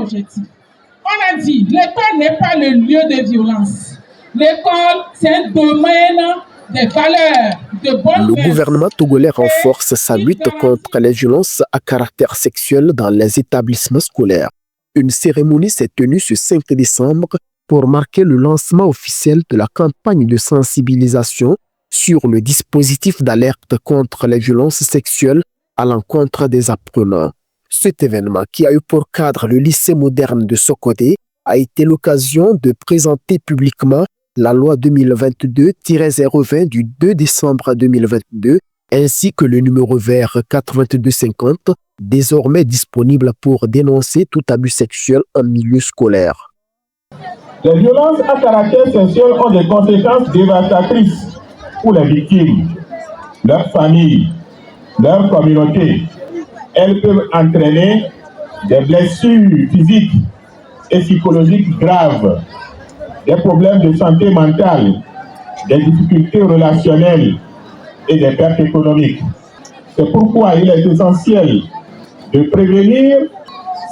objectif. On a dit, l'école n'est pas le lieu de violence. L'école, c'est un domaine des valeurs, de bonnes Le gouvernement togolais renforce sa lutte contre les violences à caractère sexuel dans les établissements scolaires. Une cérémonie s'est tenue ce 5 décembre pour marquer le lancement officiel de la campagne de sensibilisation sur le dispositif d'alerte contre les violences sexuelles à l'encontre des apprenants. Cet événement, qui a eu pour cadre le lycée moderne de Sokodé, a été l'occasion de présenter publiquement la loi 2022-020 du 2 décembre 2022, ainsi que le numéro vert 8250, désormais disponible pour dénoncer tout abus sexuel en milieu scolaire. Les violences à caractère sexuel ont des conséquences dévastatrices pour les victimes, leurs familles, leur communauté. Elles peuvent entraîner des blessures physiques et psychologiques graves, des problèmes de santé mentale, des difficultés relationnelles et des pertes économiques. C'est pourquoi il est essentiel de prévenir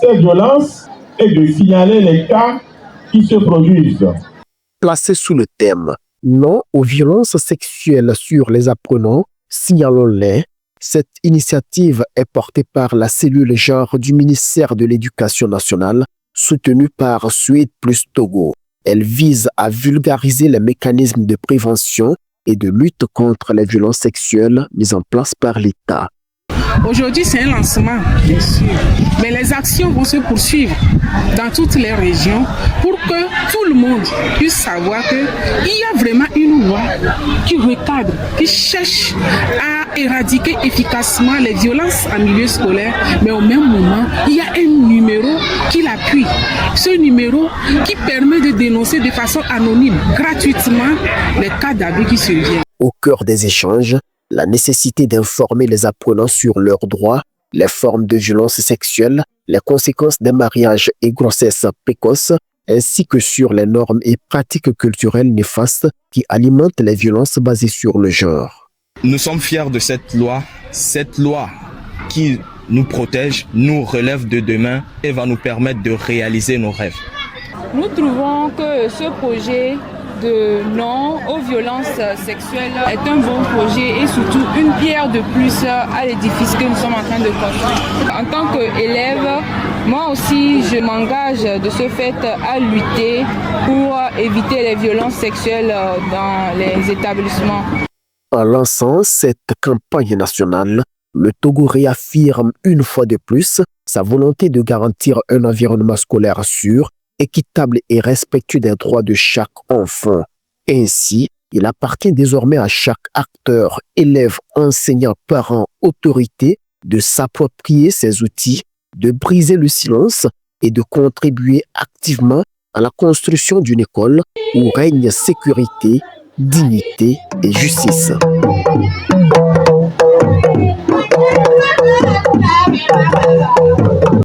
ces violences et de signaler les cas qui se produisent. Placé sous le thème « Non aux violences sexuelles sur les apprenants, signalons-les », cette initiative est portée par la cellule genre du ministère de l'Éducation nationale, soutenue par Suède plus Togo. Elle vise à vulgariser les mécanismes de prévention et de lutte contre les violences sexuelles mis en place par l'État. Aujourd'hui, c'est un lancement, bien sûr, mais les actions vont se poursuivre dans toutes les régions pour que tout le monde puisse savoir qu'il y a vraiment une loi qui recadre, qui cherche à éradiquer efficacement les violences en milieu scolaire, mais au même moment, il y a un numéro qui l'appuie. Ce numéro qui permet de dénoncer de façon anonyme, gratuitement, les cas d'abus qui surviennent. Au cœur des échanges, la nécessité d'informer les apprenants sur leurs droits, les formes de violence sexuelle, les conséquences des mariages et grossesses précoces, ainsi que sur les normes et pratiques culturelles néfastes qui alimentent les violences basées sur le genre. Nous sommes fiers de cette loi qui nous protège, nous relève de demain et va nous permettre de réaliser nos rêves. Nous trouvons que ce projet de non aux violences sexuelles est un bon projet et surtout une pierre de plus à l'édifice que nous sommes en train de construire. En tant qu'élève, moi aussi je m'engage de ce fait à lutter pour éviter les violences sexuelles dans les établissements. En lançant cette campagne nationale, le Togo réaffirme une fois de plus sa volonté de garantir un environnement scolaire sûr, équitable et respectueux des droits de chaque enfant. Ainsi, il appartient désormais à chaque acteur, élève, enseignant, parent, autorité de s'approprier ces outils, de briser le silence et de contribuer activement à la construction d'une école où règne sécurité, dignité et justice.